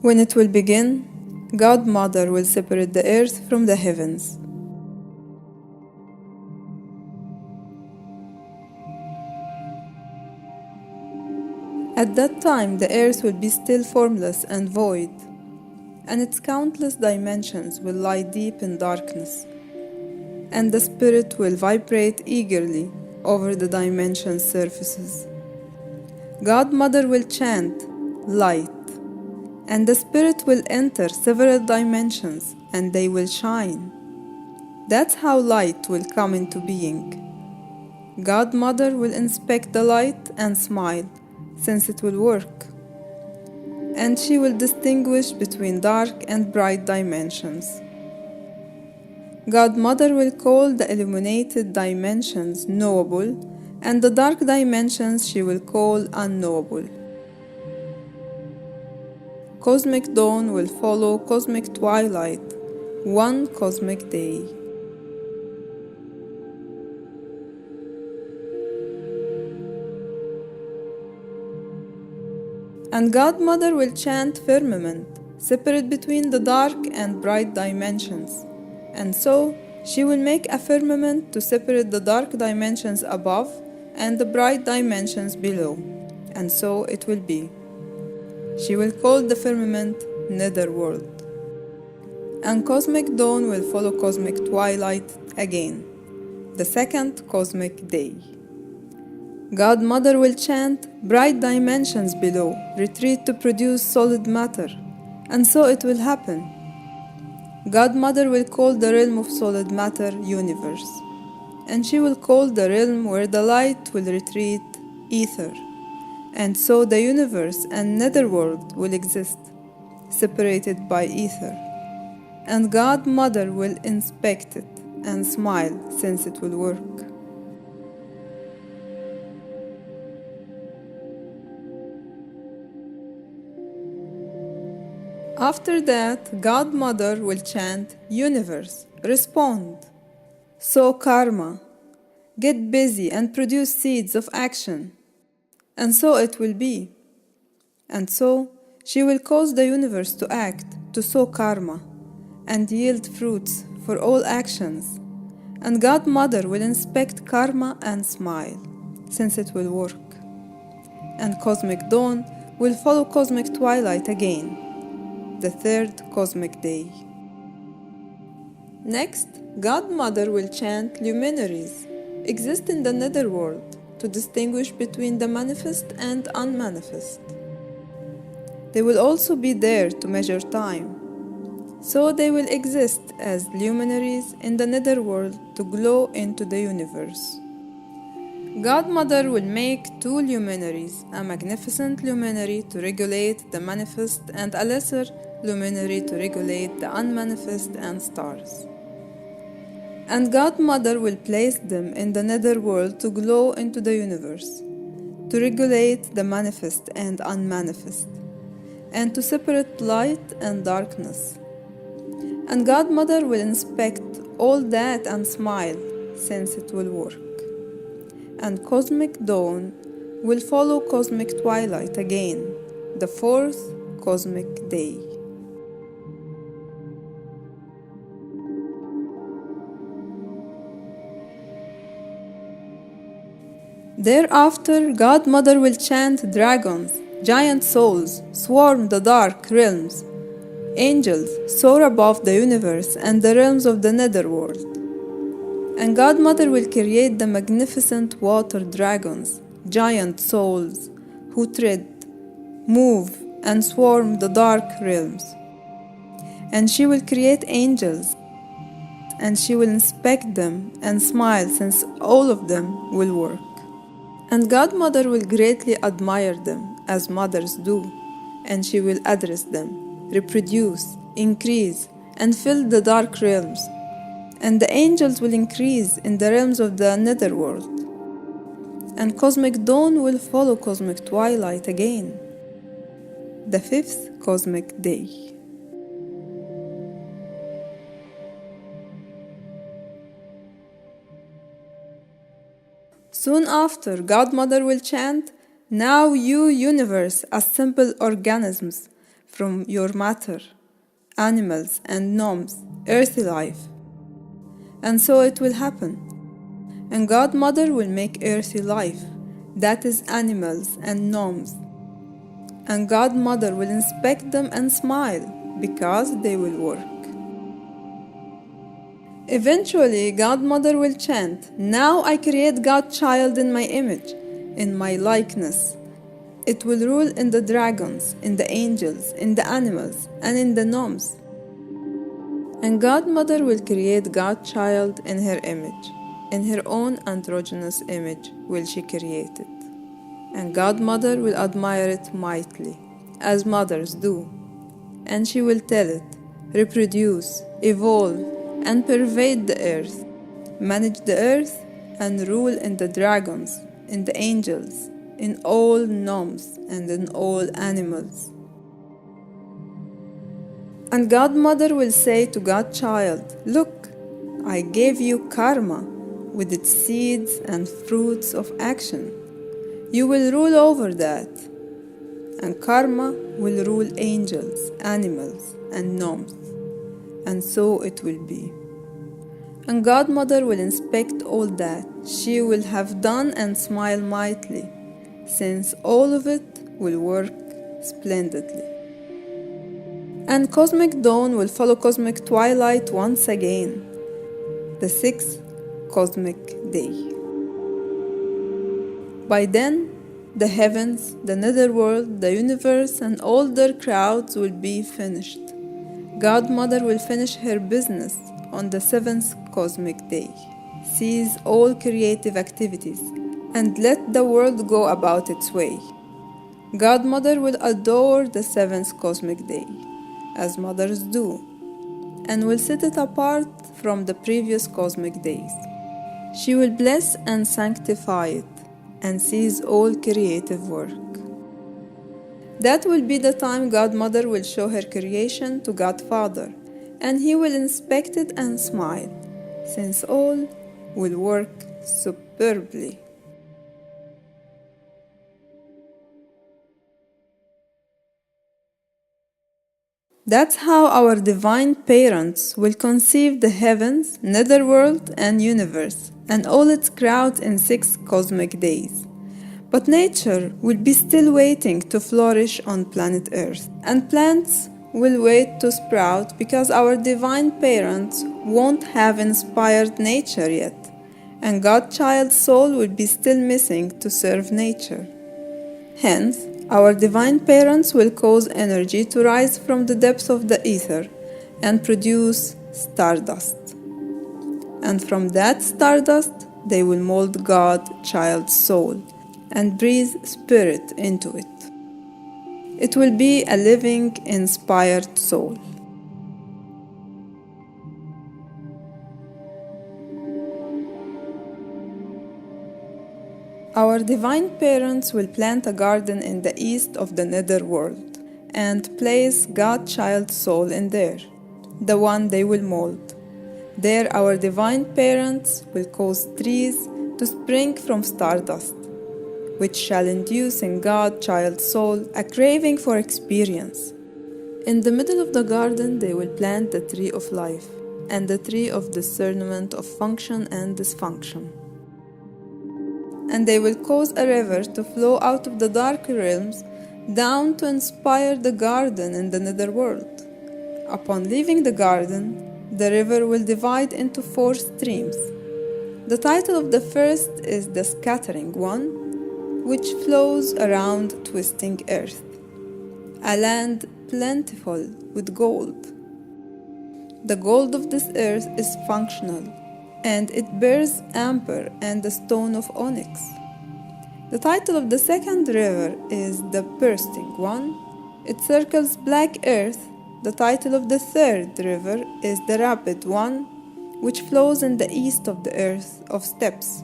When it will begin, God Mother will separate the earth from the heavens. At that time, the earth will be still formless and void, and its countless dimensions will lie deep in darkness, and the spirit will vibrate eagerly over the dimension surfaces. God Mother will chant, light, and the spirit will enter several dimensions and they will shine. That's how light will come into being. God Mother will inspect the light and smile, since it will work. And she will distinguish between dark and bright dimensions. God Mother will call the illuminated dimensions knowable, and the dark dimensions she will call unknowable. Cosmic dawn will follow cosmic twilight, one cosmic day. And God Mother will chant firmament, separate between the dark and bright dimensions. And so, she will make a firmament to separate the dark dimensions above and the bright dimensions below. And so it will be. She will call the firmament netherworld. And cosmic dawn will follow cosmic twilight again, the second cosmic day. God Mother will chant, bright dimensions below, retreat to produce solid matter, and so it will happen. God Mother will call the realm of solid matter universe, and she will call the realm where the light will retreat ether, and so the universe and netherworld will exist, separated by ether, and God Mother will inspect it and smile since it will work. After that, God Mother will chant, universe, respond. Sow karma, get busy and produce seeds of action. And so it will be. And so, she will cause the universe to act, to sow karma, and yield fruits for all actions. And God Mother will inspect karma and smile, since it will work. And cosmic dawn will follow cosmic twilight again, the third cosmic day. Next, God Mother will chant luminaries, exist in the netherworld, to distinguish between the manifest and unmanifest. They will also be there to measure time, so they will exist as luminaries in the netherworld to glow into the universe. God Mother will make two luminaries, a magnificent luminary to regulate the manifest and a lesser luminary to regulate the unmanifest and stars. And God Mother will place them in the netherworld to glow into the universe, to regulate the manifest and unmanifest, and to separate light and darkness. And God Mother will inspect all that and smile, since it will work. And cosmic dawn will follow cosmic twilight again, the fourth cosmic day. Thereafter, God Mother will chant dragons, giant souls, swarm the dark realms. Angels soar above the universe and the realms of the netherworld. And God Mother will create the magnificent water dragons, giant souls, who tread, move, and swarm the dark realms. And she will create angels, and she will inspect them and smile, since all of them will work. And God Mother will greatly admire them, as mothers do, and she will address them, reproduce, increase, and fill the dark realms. And the angels will increase in the realms of the netherworld. And cosmic dawn will follow cosmic twilight again, the fifth cosmic day. Soon after, God Mother will chant, now you universe as simple organisms, from your matter, animals and gnomes, earthly life. And so it will happen. And God Mother will make earthly life, that is animals and gnomes. And God Mother will inspect them and smile, because they will work. Eventually, God Mother will chant, "Now I create God Child in my image, in my likeness." It will rule in the dragons, in the angels, in the animals, and in the gnomes. And God Mother will create God Child in her image. In her own androgynous image will she create it. And God Mother will admire it mightily, as mothers do. And she will tell it, reproduce, evolve, and pervade the earth, manage the earth, and rule in the dragons, in the angels, in all gnomes, and in all animals. And God Mother will say to God Child, "Look, I gave you karma with its seeds and fruits of action. You will rule over that." And karma will rule angels, animals, and gnomes. And so it will be. And God Mother will inspect all that she will have done and smile mightily, since all of it will work splendidly. And cosmic dawn will follow cosmic twilight once again, the sixth cosmic day. By then, the heavens, the netherworld, the universe, and all their crowds will be finished. God Mother will finish her business on the seventh cosmic day, cease all creative activities, and let the world go about its way. God Mother will adore the seventh cosmic day, as mothers do, and will set it apart from the previous cosmic days. She will bless and sanctify it, and cease all creative work. That will be the time God Mother will show her creation to God Father, and he will inspect it and smile, since all will work superbly. That's how our divine parents will conceive the heavens, netherworld, and universe, and all its crowds in 6 cosmic days. But nature will be still waiting to flourish on planet Earth, and plants will wait to sprout because our divine parents won't have inspired nature yet, and God-child's soul will be still missing to serve nature. Hence, our divine parents will cause energy to rise from the depths of the ether and produce stardust. And from that stardust, they will mold God-child's soul and breathe spirit into it. It will be a living, inspired soul. Our divine parents will plant a garden in the east of the netherworld and place God-child's soul in there, the one they will mold. There our divine parents will cause trees to spring from stardust, which shall induce in God-child's soul a craving for experience. In the middle of the garden they will plant the tree of life and the tree of discernment of function and dysfunction. And they will cause a river to flow out of the dark realms down to inspire the garden in the netherworld. Upon leaving the garden, the river will divide into 4 streams. The title of the first is the scattering one, which flows around twisting earth, a land plentiful with gold. The gold of this earth is functional, and it bears amber and the stone of onyx. The title of the second river is the bursting one. It circles black earth. The title of the third river is the rapid one, which flows in the east of the earth of steppes.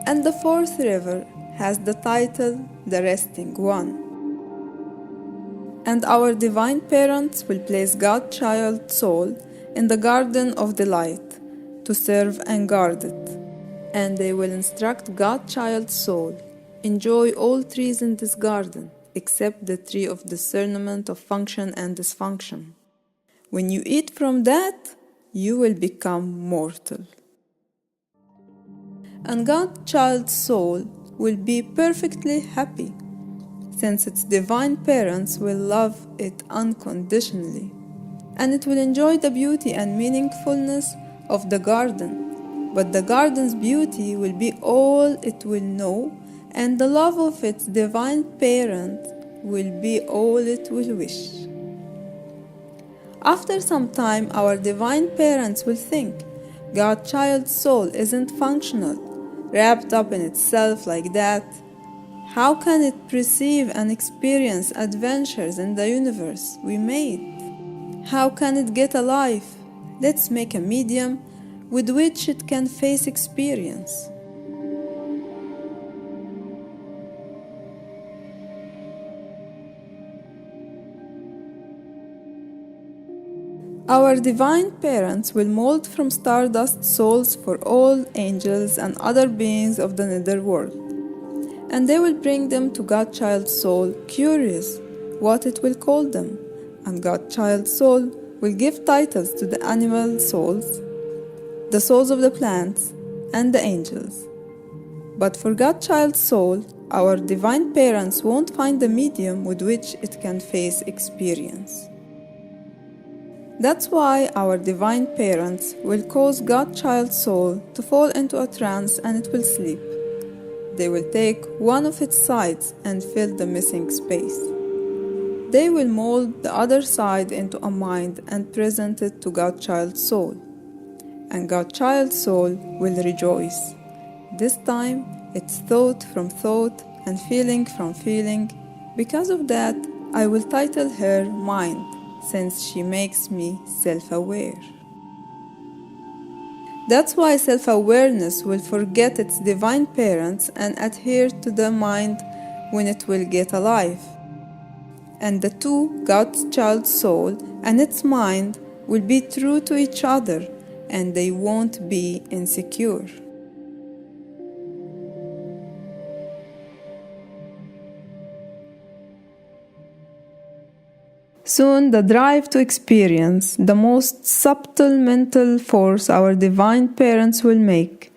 And the fourth river has the title the resting one. And our divine parents will place God-child soul in the garden of delight to serve and guard it. And they will instruct God-child soul, enjoy all trees in this garden, except the tree of discernment of function and dysfunction. When you eat from that, you will become mortal. And God's child's soul will be perfectly happy, since its divine parents will love it unconditionally, and it will enjoy the beauty and meaningfulness of the garden. But the garden's beauty will be all it will know, and the love of its divine parent will be all it will wish. After some time, our divine parents will think, God's child's soul isn't functional, wrapped up in itself like that. How can it perceive and experience adventures in the universe we made? How can it get a life? Let's make a medium with which it can face experience. Our divine parents will mold from stardust souls for all angels and other beings of the netherworld, and they will bring them to God's child's soul, curious what it will call them, and God's child's soul will give titles to the animal souls, the souls of the plants, and the angels. But for God's child's soul, our divine parents won't find a medium with which it can face experience. That's why our divine parents will cause God's child's soul to fall into a trance and it will sleep. They will take one of its sides and fill the missing space. They will mold the other side into a mind and present it to God's child's soul. And God's child's soul will rejoice. This time, it's thought from thought and feeling from feeling. Because of that, I will title her Mind, since she makes me self-aware. That's why self-awareness will forget its divine parents and adhere to the mind when it will get alive. And the two, God's child's soul and its mind, will be true to each other, and they won't be insecure. Soon, the drive to experience, the most subtle mental force our divine parents will make,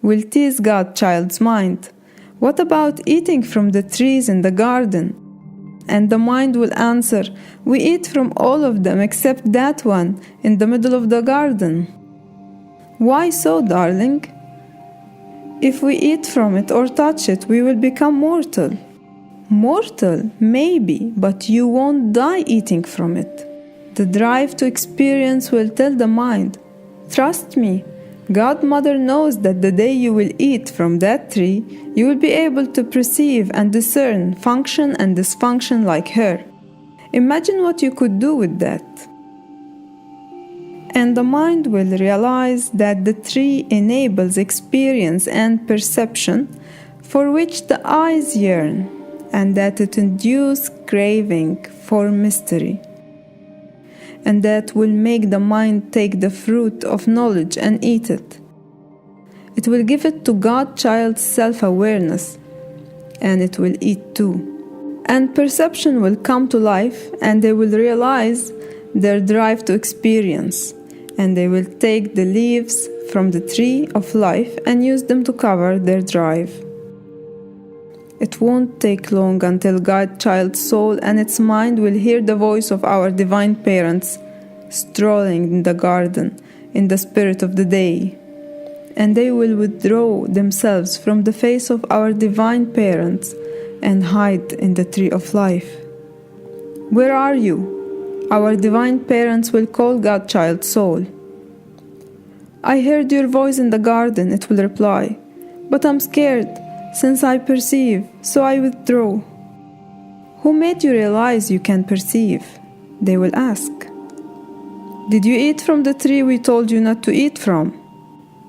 will tease God's child's mind. What about eating from the trees in the garden? And the mind will answer, we eat from all of them except that one in the middle of the garden. Why so, darling? If we eat from it or touch it, we will become mortal. Mortal, maybe, but you won't die eating from it. The drive to experience will tell the mind, trust me, Godmother knows that the day you will eat from that tree, you will be able to perceive and discern function and dysfunction like her. Imagine what you could do with that. And the mind will realize that the tree enables experience and perception for which the eyes yearn, and that it induces craving for mystery, and that will make the mind take the fruit of knowledge and eat it. It will give it to God's child's self-awareness, and it will eat too. And perception will come to life, and they will realize their drive to experience, and they will take the leaves from the tree of life and use them to cover their drive. It won't take long until God's child's soul and its mind will hear the voice of our divine parents strolling in the garden in the spirit of the day, and they will withdraw themselves from the face of our divine parents and hide in the tree of life. Where are you? Our divine parents will call God's child's soul. I heard your voice in the garden, it will reply, but I'm scared. Since I perceive, so I withdraw. Who made you realize you can perceive? They will ask. Did you eat from the tree we told you not to eat from?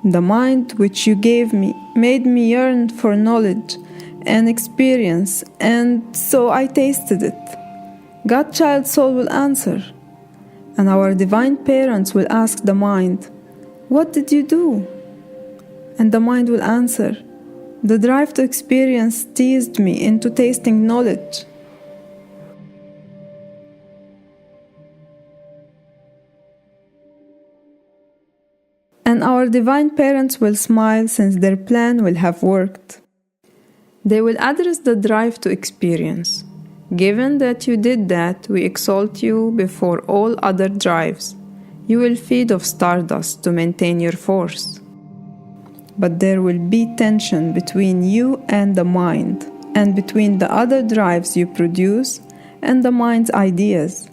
The mind which you gave me made me yearn for knowledge and experience, and so I tasted it. God's child's soul will answer, and our divine parents will ask the mind, what did you do? And the mind will answer, the drive to experience teased me into tasting knowledge. And our divine parents will smile since their plan will have worked. They will address the drive to experience. Given that you did that, we exalt you before all other drives. You will feed off stardust to maintain your force. But there will be tension between you and the mind, and between the other drives you produce and the mind's ideas.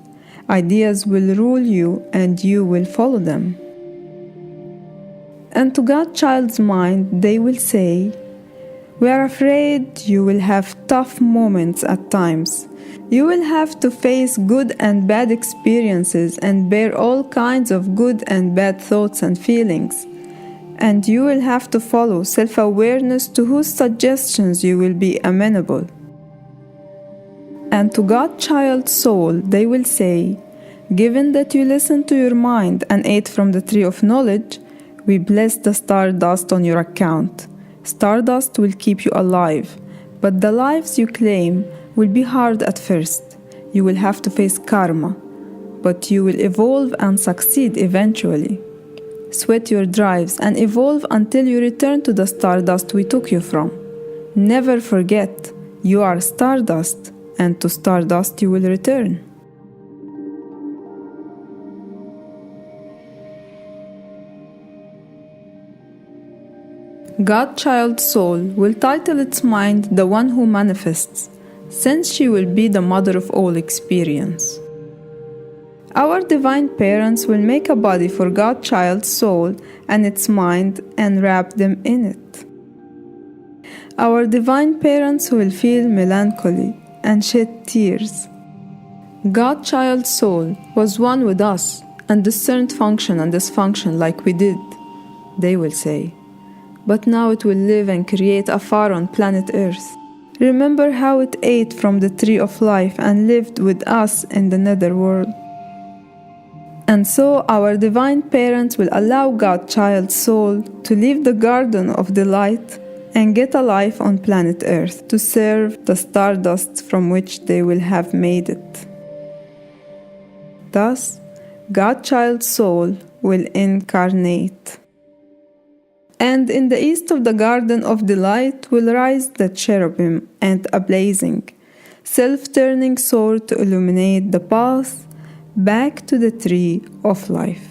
Ideas will rule you and you will follow them. And to God's child's mind, they will say, "We are afraid you will have tough moments at times. You will have to face good and bad experiences and bear all kinds of good and bad thoughts and feelings. And you will have to follow self-awareness to whose suggestions you will be amenable." And to God's child's soul, they will say, "Given that you listened to your mind and ate from the tree of knowledge, we bless the stardust on your account. Stardust will keep you alive, but the lives you claim will be hard at first. You will have to face karma, but you will evolve and succeed eventually. Sweat your drives and evolve until you return to the stardust we took you from. Never forget, you are stardust, and to stardust you will return." God's child soul will title its mind the one who manifests, since she will be the mother of all experience. Our divine parents will make a body for God's child's soul and its mind and wrap them in it. Our divine parents will feel melancholy and shed tears. God's child's soul was one with us and discerned function and dysfunction like we did, they will say. But now it will live and create afar on planet Earth. Remember how it ate from the tree of life and lived with us in the netherworld. And so our divine parents will allow God's child's soul to leave the garden of delight and get a life on planet Earth to serve the stardust from which they will have made it. Thus, God's child's soul will incarnate. And in the east of the garden of delight will rise the cherubim and a blazing, self-turning sword to illuminate the path back to the tree of life.